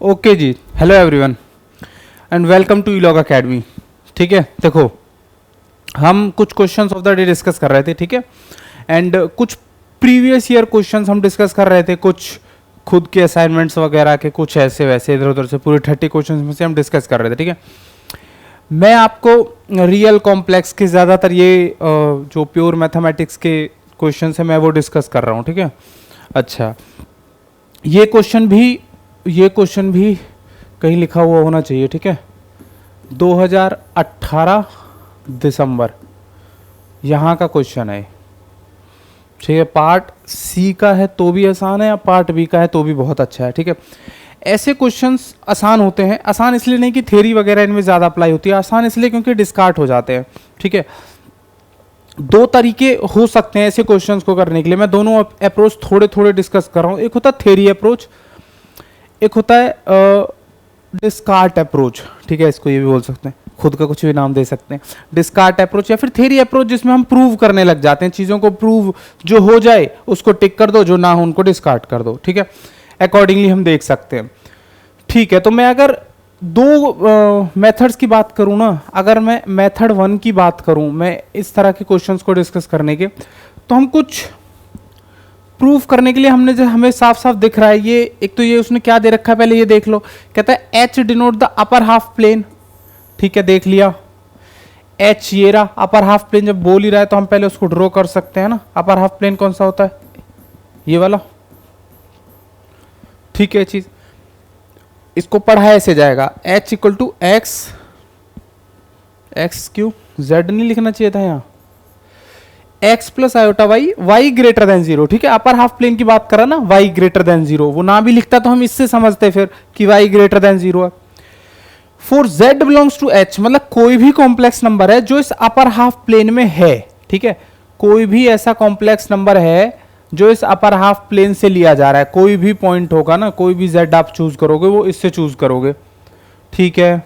Okay जी, hello everyone and welcome to Elog academy. ठीक है, देखो हम कुछ questions of the day discuss कर रहे थे, ठीक है, एंड कुछ प्रीवियस ईयर क्वेश्चंस हम डिस्कस कर रहे थे, कुछ खुद के असाइनमेंट्स वगैरह के, कुछ ऐसे वैसे इधर उधर से पूरे 30 क्वेश्चंस में से हम डिस्कस कर रहे थे। ठीक है, मैं आपको रियल कॉम्प्लेक्स के ज़्यादातर ये जो प्योर मैथमेटिक्स के क्वेश्चंस हैं मैं वो डिस्कस कर रहा हूँ। ठीक है, अच्छा ये क्वेश्चन भी कहीं लिखा हुआ होना चाहिए। ठीक है, 2018 दिसंबर यहाँ का क्वेश्चन है। ठीक है, पार्ट सी का है तो भी आसान है, या पार्ट बी का है तो भी बहुत अच्छा है। ठीक है, ऐसे क्वेश्चंस आसान होते हैं, आसान इसलिए नहीं कि थ्योरी वगैरह इनमें ज़्यादा अप्लाई होती है, आसान इसलिए क्योंकि डिस्कार्ट हो जाते हैं। ठीक है, दो तरीके हो सकते हैं ऐसे क्वेश्चंस को करने के लिए, मैं दोनों अप्रोच थोड़े थोड़े डिस्कस कर रहा हूँ। एक होता है थ्योरी अप्रोच, एक होता है डिस्कार्ट अप्रोच। ठीक है, इसको ये भी बोल सकते हैं, खुद का कुछ भी नाम दे सकते हैं, डिस्कार्ट अप्रोच या फिर थ्योरी अप्रोच, जिसमें हम प्रूव करने लग जाते हैं चीज़ों को। प्रूव जो हो जाए उसको टिक कर दो, जो ना हो उनको डिस्कार्ट कर दो। ठीक है, अकॉर्डिंगली हम देख सकते हैं। ठीक है, तो मैं अगर दो मेथड्स की बात करूं ना, अगर मैं मेथड 1 की बात करूं, मैं इस तरह के क्वेश्चंस को डिस्कस करने के, तो हम कुछ प्रूफ करने के लिए हमें साफ साफ दिख रहा है। ये एक तो ये उसने क्या दे रखा है, पहले ये देख लो, कहता है H denote the upper half plane. ठीक है, देख लिया, एच ये रहा अपर हाफ प्लेन। जब बोल ही रहा है तो हम पहले उसको ड्रॉ कर सकते हैं ना। अपर हाफ प्लेन कौन सा होता है, ये वाला। ठीक है, चीज इसको पढ़ा ऐसे जाएगा, H equal to X Q, Z नहीं लिखना चाहिए था यहाँ, X plus iota Y, Y greater than zero. ठीक है, अपर हाफ प्लेन की बात करा ना, वाई ग्रेटर देन जीरो, वो ना भी लिखता तो हम इससे समझते फिर कि वाई ग्रेटर देन जीरो है। For Z belongs to H, मतलब कोई भी कॉम्प्लेक्स नंबर है जो इस अपर हाफ प्लेन में है। ठीक है, कोई भी ऐसा कॉम्प्लेक्स नंबर है जो इस अपर हाफ प्लेन से लिया जा रहा है, कोई भी पॉइंट होगा ना, कोई भी जेड आप चूज करोगे वो इससे चूज करोगे। ठीक है,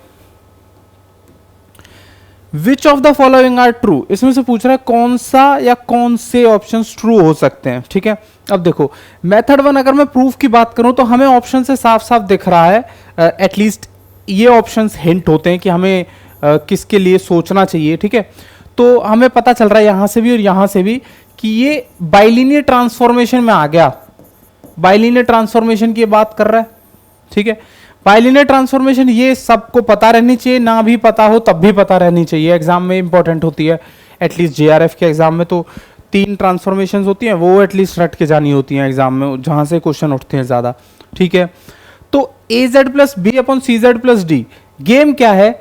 which of the following are true, इसमें से पूछ रहा है कौन सा या कौन से ऑप्शंस ट्रू हो सकते हैं। ठीक है, अब देखो मेथड 1 अगर मैं प्रूफ की बात करूं तो हमें ऑप्शन से साफ साफ दिख रहा है, एटलीस्ट ये ऑप्शंस हिंट होते हैं कि हमें किसके लिए सोचना चाहिए। ठीक है, तो हमें पता चल रहा है यहां से भी और यहां से भी कि ये बाइलिनियर ट्रांसफॉर्मेशन में आ गया, बाइलिनियर ट्रांसफॉर्मेशन की बात कर रहा है। ठीक है, बाइलिनियर ट्रांसफॉर्मेशन ये सबको पता रहनी चाहिए, ना भी पता हो तब भी पता रहनी चाहिए, एग्जाम में इंपॉर्टेंट होती है। एटलीस्ट जेआरएफ के एग्जाम में तो 3 ट्रांसफॉर्मेशन होती हैं, वो एटलीस्ट रट के जानी होती हैं एग्जाम में, जहां से क्वेश्चन उठते हैं ज्यादा। ठीक है, तो A Z plus B upon C Z plus D, game क्या है,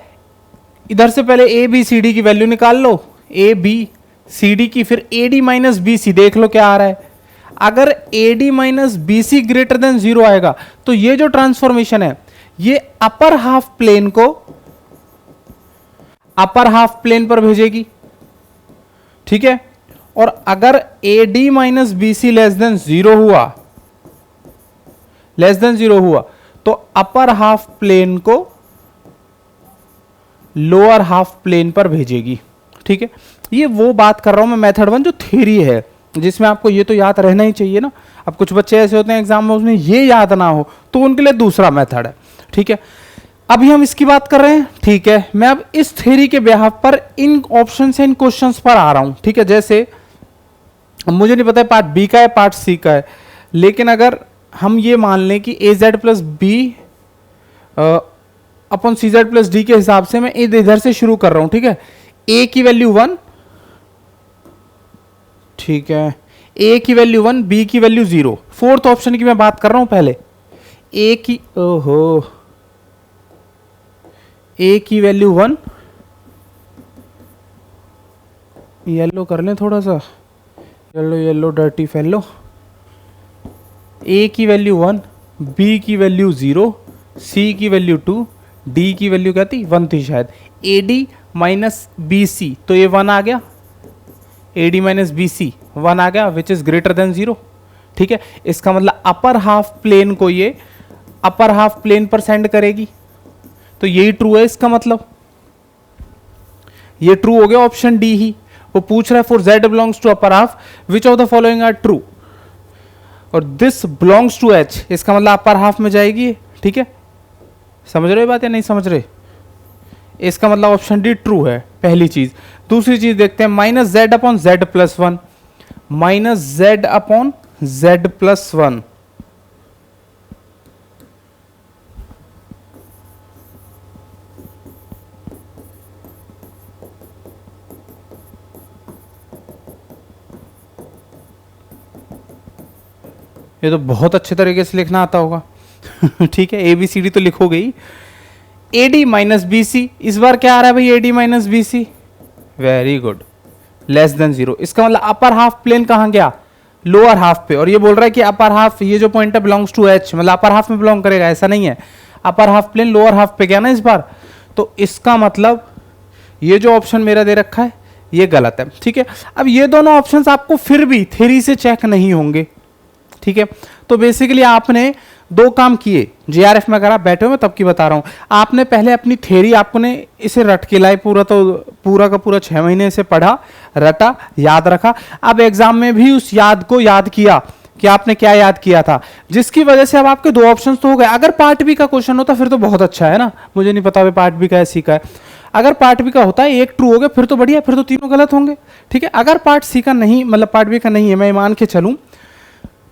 इधर से पहले ए बी सी डी की वैल्यू निकाल लो, ए बी सी डी की, फिर A D minus B C, देख लो क्या आ रहा है। अगर A D minus B C greater than zero आएगा तो ये जो ट्रांसफॉर्मेशन है ये अपर हाफ प्लेन को अपर हाफ प्लेन पर भेजेगी। ठीक है, और अगर A D minus B C less than zero हुआ तो अपर हाफ प्लेन को लोअर हाफ प्लेन पर भेजेगी। ठीक है, ये वो बात कर रहा हूं मैं मेथड 1 जो थ्योरी है, जिसमें आपको ये तो याद रहना ही चाहिए ना। अब कुछ बच्चे ऐसे होते हैं एग्जाम में उसमें ये याद ना हो तो उनके लिए दूसरा मेथड है। ठीक है, अभी हम इसकी बात कर रहे हैं। ठीक है, मैं अब इस थ्योरी के बिहाफ पर इन ऑप्शन से इन क्वेश्चंस पर आ रहा हूं। ठीक है, जैसे मुझे नहीं पता है पार्ट बी का है पार्ट सी का है, लेकिन अगर हम ये मान लें कि ए Z plus B upon C Z plus D के हिसाब से मैं इधर से शुरू कर रहा हूं। ठीक है, ए की वैल्यू 1, ठीक है, ए की वैल्यू 1, बी की वैल्यू 0, फोर्थ ऑप्शन की मैं बात कर रहा हूं पहले। ए की ए की वैल्यू 1, येलो कर लें थोड़ा सा, येलो डर्टी फैलो। ए की वैल्यू 1, बी की वैल्यू 0, सी की वैल्यू 2, डी की वैल्यू क्या थी 1 थी शायद। A D minus B C, तो ये 1 आ गया, A D minus B C 1 आ गया, विच इज ग्रेटर देन 0। ठीक है, इसका मतलब अपर हाफ प्लेन को ये अपर हाफ प्लेन पर सेंड करेगी, तो यही ट्रू है इसका मतलब, ये ट्रू हो गया ऑप्शन डी ही। वो पूछ रहा है for Z belongs to upper half which of the following are true, और दिस बिलोंग्स टू एच, इसका मतलब अपर हाफ में जाएगी। ठीक है, समझ रहे हो बात या नहीं समझ रहे? इसका मतलब ऑप्शन डी ट्रू है, पहली चीज। दूसरी चीज देखते हैं, minus Z upon Z plus one, minus Z upon Z plus one. ये तो बहुत अच्छे तरीके से लिखना आता होगा। ठीक है, ए बी सी डी तो लिखोगे ही। A D minus B C, इस बार क्या आ रहा है भाई? A D minus B C, very good, less than zero. इसका मतलब अपर हाफ प्लेन कहाँ गया? लोअर हाफ पे। और ये बोल रहा है कि अपर हाफ, ये जो पॉइंट है बिलोंग्स टू एच, मतलब अपर हाफ में बिलोंग करेगा, ऐसा नहीं है। Upper half plane lower half पे गया ना इस बार, तो इसका मतलब ये जो ऑप्शन मेरा दे रखा है ये गलत है। ठीक है, अब ये दोनों ऑप्शंस आपको फिर भी थ्योरी से चेक नहीं होंगे। ठीक है, तो बेसिकली आपने दो काम किए, जेआरएफ में अगर आप बैठे हो, तब की बता रहा हूं। आपने पहले अपनी थ्योरी, आपने इसे रट के लाई, पूरा तो पूरा का पूरा 6 महीने से पढ़ा, रटा, याद रखा। अब एग्जाम में भी उस याद को याद किया कि आपने क्या याद किया था, जिसकी वजह से अब आपके दो ऑप्शंस तो हो गए। अगर पार्ट बी का क्वेश्चन होता फिर तो बहुत अच्छा है ना, मुझे नहीं पता पार्ट बी का है, सी का है। अगर पार्ट बी का होता है, एक ट्रू हो गया, फिर तो बढ़िया, फिर तो तीनों गलत होंगे। ठीक है, अगर पार्ट सी का नहीं, मतलब पार्ट बी का नहीं है, मैं मान के चलूं,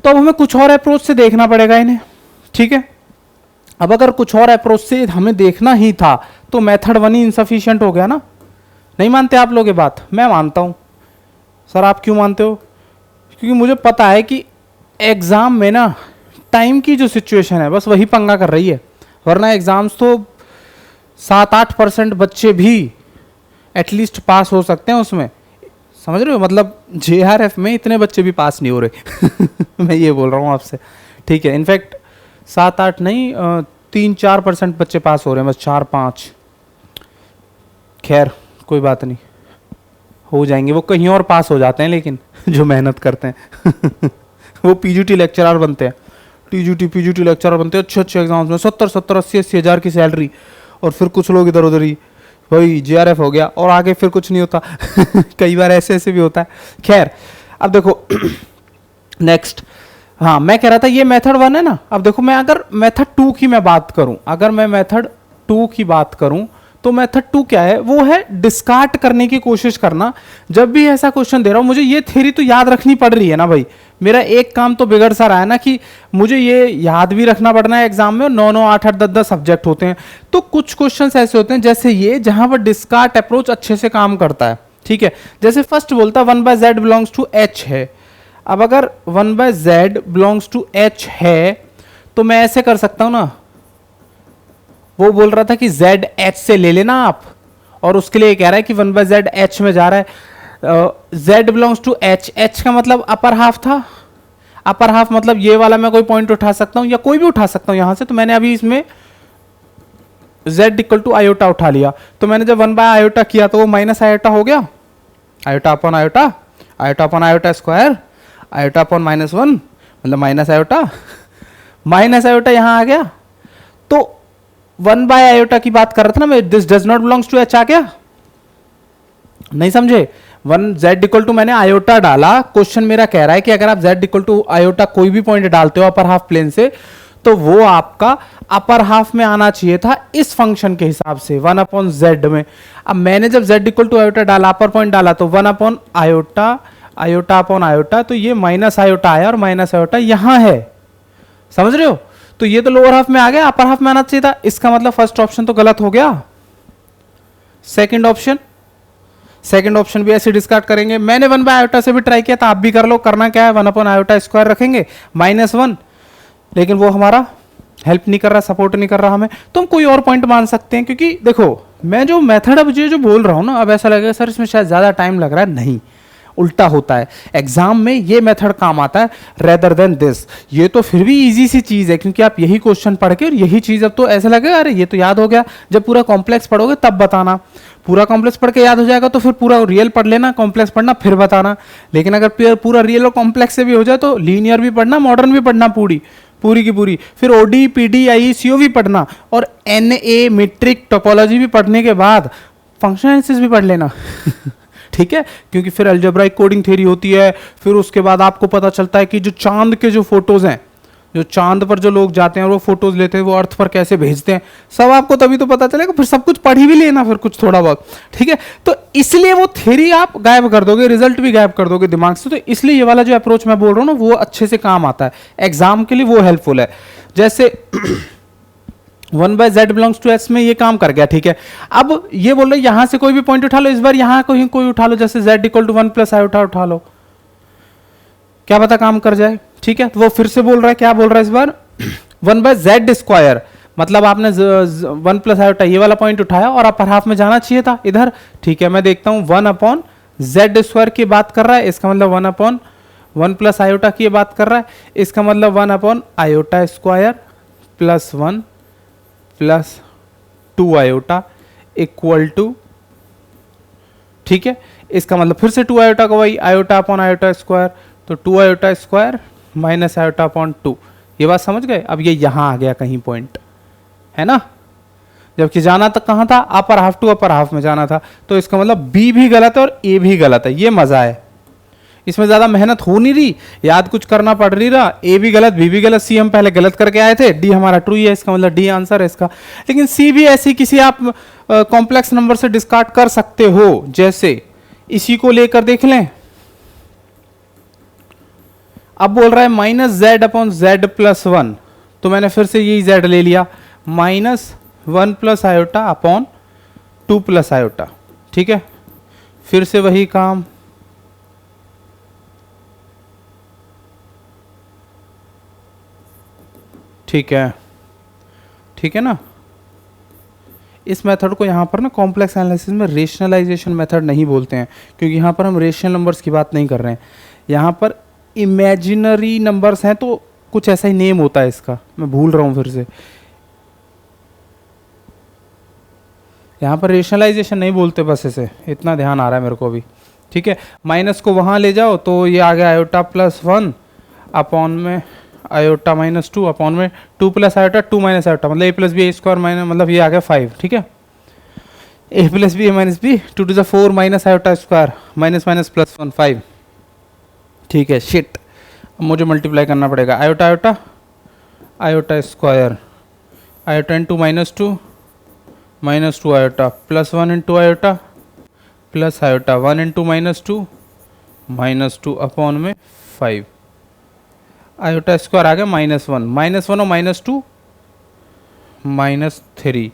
तो अब हमें कुछ और अप्रोच से देखना पड़ेगा इन्हें। ठीक है, अब अगर कुछ और अप्रोच से हमें देखना ही था तो मेथड वन ही इनसफिशिएंट हो गया ना। नहीं मानते आप लोग ये बात? मैं मानता हूं। सर आप क्यों मानते हो? क्योंकि मुझे पता है कि एग्जाम में ना टाइम की जो सिचुएशन है बस वही पंगा कर रही है, वरना एग्जाम्स तो 7-8% बच्चे भी एटलीस्ट पास हो सकते हैं उसमें। समझ रहे हो? मतलब जेआरएफ में इतने बच्चे भी पास नहीं हो रहे। मैं ये बोल रहा हूँ आपसे। ठीक है, इनफैक्ट 7-8 नहीं, 3-4% बच्चे पास हो रहे हैं, बस 4-5। खैर कोई बात नहीं, हो जाएंगे, वो कहीं और पास हो जाते हैं, लेकिन जो मेहनत करते हैं वो पीजीटी लेक्चरर बनते हैं, पीजीटी लेक्चरर बनते हैं अच्छे एग्जाम्स में, 70-80 हज़ार की सैलरी, और फिर कुछ लोग इधर उधर ही भाई जेआरएफ हो गया और आगे फिर कुछ नहीं होता। कई बार ऐसे भी होता है। खैर अब देखो नेक्स्ट, हाँ मैं कह रहा था ये मेथड वन है ना। अब देखो मैं अगर मेथड टू की मैं बात करूं, अगर मैं मेथड टू की बात करूं, तो मेथड टू क्या है? वो है डिस्कार्ड करने की कोशिश करना। जब भी ऐसा क्वेश्चन दे रहा हूं, मुझे ये थ्योरी तो याद रखनी पड़ रही है ना भाई। मेरा एक काम तो बिगड़ सा रहा है ना कि मुझे ये याद भी रखना पड़ना है एग्जाम में, 9-9, 8-8, 10-10 सब्जेक्ट होते हैं। तो कुछ क्वेश्चन ऐसे होते हैं जैसे ये, जहां पर डिस्कार्ड अप्रोच अच्छे से काम करता है। ठीक है, जैसे फर्स्ट बोलता 1/z बिलोंग्स टू h है। अब अगर 1/z बिलोंग्स टू h है तो मैं ऐसे कर सकता हूं ना, वो बोल रहा था कि z h से ले लेना आप, और उसके लिए कह रहा है कि 1/z h में जा रहा है। z belongs to h, h का मतलब अपर हाफ था। अपर हाफ मतलब ये वाला मैं कोई पॉइंट उठा सकता हूं या कोई भी उठा सकता हूं यहां से। तो मैंने अभी इसमें z इक्वल टू आयोटा उठा लिया, तो मैंने जब 1/आयोटा किया तो वो माइनस आयोटा हो गया, iota upon iota, iota upon iota square, iota upon -1 मतलब माइनस आयोटा, माइनस आयोटा यहां आ गया। तो 1/आयोटा की बात कर रहा था ना मैं, this does not belongs to h आ गया। नहीं समझे? 1z इक्वल टू मैंने आयोटा डाला, क्वेश्चन मेरा कह रहा है कि अगर आप z इक्वल टू आयोटा कोई भी पॉइंट डालते हो अपर हाफ प्लेन से, तो वो आपका अपर हाफ में आना चाहिए था इस फंक्शन के हिसाब से 1/z में। अब मैंने जब z इक्वल टू आयोटा डाला, अपर पॉइंट डाला, तो 1/आयोटा, आयोटा अपॉन आयोटा, तो ये माइनस आयोटा आया और माइनस आयोटा यहां है। समझ रहे हो? तो ये तो लोअर हाफ में आ गया, अपर हाफ में आना चाहिए था। इसका मतलब फर्स्ट ऑप्शन तो गलत हो गया। सेकंड ऑप्शन भी ऐसे डिस्कार्ड करेंगे। मैंने 1/आयोटा से भी ट्राई किया था, आप भी कर लो। करना क्या है, 1/आयोटा स्क्वायर रखेंगे, -1, लेकिन वो हमारा हेल्प नहीं कर रहा, सपोर्ट नहीं कर रहा हमें, तो हम कोई और पॉइंट मान सकते हैं। क्योंकि देखो मैं जो मेथड अब जो बोल रहा हूं ना, अब ऐसा लगेगा सर इसमें शायद ज्यादा टाइम लग रहा है, नहीं, उल्टा होता है। एग्जाम में ये मेथड काम आता है रेदर देन दिस। ये तो फिर भी इजी सी चीज है, क्योंकि आप यही क्वेश्चन पढ़ के और यही चीज, अब तो ऐसा लगेगा अरे ये तो याद हो गया। जब पूरा कॉम्प्लेक्स पढ़ोगे तब बताना, पूरा कॉम्प्लेक्स पढ़ के याद हो जाएगा तो फिर पूरा रियल पढ़ लेना, कॉम्प्लेक्स पढ़ना फिर बताना। लेकिन अगर पूरा रियल और कॉम्प्लेक्स से भी हो जाए तो लीनियर भी पढ़ना, मॉडर्न भी पढ़ना, पूरी की पूरी, फिर ओडी पीडी आईसीओ भी पढ़ना, और एनए मीट्रिक टोपोलॉजी भी पढ़ने के बाद फंक्शनल एनालिसिस भी पढ़ लेना। ठीक है, क्योंकि फिर अलजेब्राइक कोडिंग थ्योरी होती है। फिर उसके बाद आपको पता चलता है कि जो चांद के जो फोटोज हैं, जो चांद पर जो लोग जाते हैं और वो फोटोज लेते हैं, वो अर्थ पर कैसे भेजते हैं, सब आपको तभी तो पता चलेगा। फिर सब कुछ पढ़ ही भी लेना फिर कुछ थोड़ा बहुत, ठीक है। तो इसलिए वो थ्योरी आप गायब कर दोगे, रिजल्ट भी गायब कर दोगे दिमाग से। तो इसलिए ये वाला जो अप्रोच मैं बोल रहा हूँ ना, वो अच्छे से काम आता है एग्जाम के लिए, वो हेल्पफुल है। जैसे 1/z बिलोंग्स टू s में ये काम कर गया, ठीक है। अब ये बोल रहे यहां से कोई भी पॉइंट उठा लो, इस बार यहां कोई उठा लो, जैसे z इक्वल टू 1 प्लस आई उठा लो, क्या पता काम कर जाए, ठीक है। तो वो फिर से बोल रहा है, क्या बोल रहा है इस बार 1/z स्क्वायर, मतलब आपने 1 प्लस आयोटा ये वाला पॉइंट उठाया और अपर हाफ में जाना चाहिए था इधर, ठीक है। मैं देखता हूं 1/z स्क्वायर की बात कर रहा है, इसका मतलब 1/1 प्लस आयोटा की बात कर रहा है, इसका मतलब 1/आयोटा square plus 1 plus 2 iota equal to, ठीक है। इसका मतलब फिर से 2 आयोटा का वही आयोटा अपॉन आयोटा स्क्वायर, तो 2 iota square minus iota upon 2, ये बात समझ गए। अब ये यहां आ गया कहीं पॉइंट, है ना, जबकि जाना तक कहां था, upper half to upper half में जाना था। तो इसका मतलब बी भी गलत है और ए भी गलत है, ये मजा है, इसमें ज्यादा मेहनत हो नहीं रही, याद कुछ करना पड़ नहीं रहा। ए भी गलत, बी भी गलत, सी हम पहले गलत करके आए थे, डी हमारा ट्रू है, इसका मतलब डी आंसर है इसका। लेकिन सी भी ऐसी किसी आप कॉम्प्लेक्स नंबर से डिस्कार्ड कर सकते हो, जैसे इसी को लेकर देख लें। अब बोल रहा है minus Z upon Z plus 1, तो मैंने फिर से यही जेड ले लिया, minus 1 plus iota upon 2 plus iota, ठीक है। फिर से वही काम, ठीक है, ठीक है ना। इस मेथड को यहाँ पर ना कॉम्प्लेक्स एनालिसिस में रेशनलाइजेशन मेथड नहीं बोलते हैं, क्योंकि यहाँ पर हम रेशनल नंबर्स की बात नहीं कर रहे हैं, यहाँ पर इमेजिनरी नंबर्स हैं, तो कुछ ऐसा ही नेम होता है इसका, मैं भूल रहा हूँ फिर से। यहाँ पर रेशनलाइजेशन नहीं बोलते, बस ऐसे इतना ध्यान आ रहा है मेरे को भी, ठीक है। माइनस को वहाँ ले जाओ तो ये आ गया आयोटा प्लस 1 अपॉन में आयोटा माइनस 2 अपॉन में 2 प्लस आयोटा 2 माइनस आयोटा, मतलब A plus B square minus, मतलब ये आ गया 5, ठीक है। A plus B minus B 2 to the 4 minus iota square minus minus plus 1 5, ठीक है। शिट, अब मुझे मल्टीप्लाई करना पड़ेगा, iota iota iota square iota into minus 2 iota plus 1 into iota plus iota 1 into minus 2 upon में 5, iota square आ गया -1 और -2 -3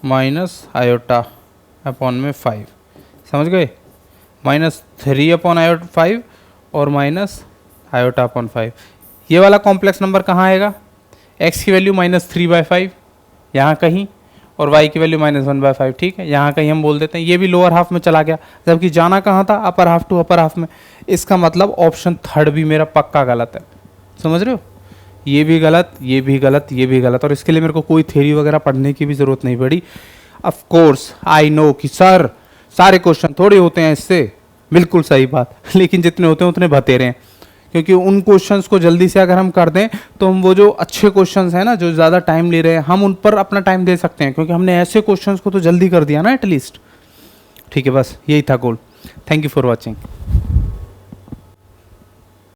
minus iota upon में 5, समझ गए। -3 अपॉन आयोटा 5 और माइनस आयोटा अपॉन 5, ये वाला कॉम्प्लेक्स नंबर कहाँ आएगा, x की वैल्यू -3/5 यहाँ कहीं और y की वैल्यू -1/5, ठीक है। यहाँ कहीं हम बोल देते हैं, ये भी लोअर हाफ में चला गया, जबकि जाना कहाँ था, upper half to upper half में। इसका मतलब ऑप्शन थर्ड भी मेरा पक्का गलत है, समझ रहे हो, ये भी गलत, ये भी गलत, ये भी गलत। और इसके लिए मेरे को कोई थ्योरी वगैरह पढ़ने की भी जरूरत नहीं पड़ी। ऑफ कोर्स आई नो कि सर सारे क्वेश्चन थोड़े होते हैं इससे, बिल्कुल सही बात, लेकिन जितने होते हैं उतने बतेरे हैं, क्योंकि उन क्वेश्चंस को जल्दी से अगर हम कर दें तो हम वो जो अच्छे क्वेश्चंस हैं ना, जो ज़्यादा टाइम ले रहे हैं, हम उन पर अपना टाइम दे सकते हैं, क्योंकि हमने ऐसे क्वेश्चंस को तो जल्दी कर दिया ना एटलीस्ट, ठीक है। बस यही था goal. Thank you for watching.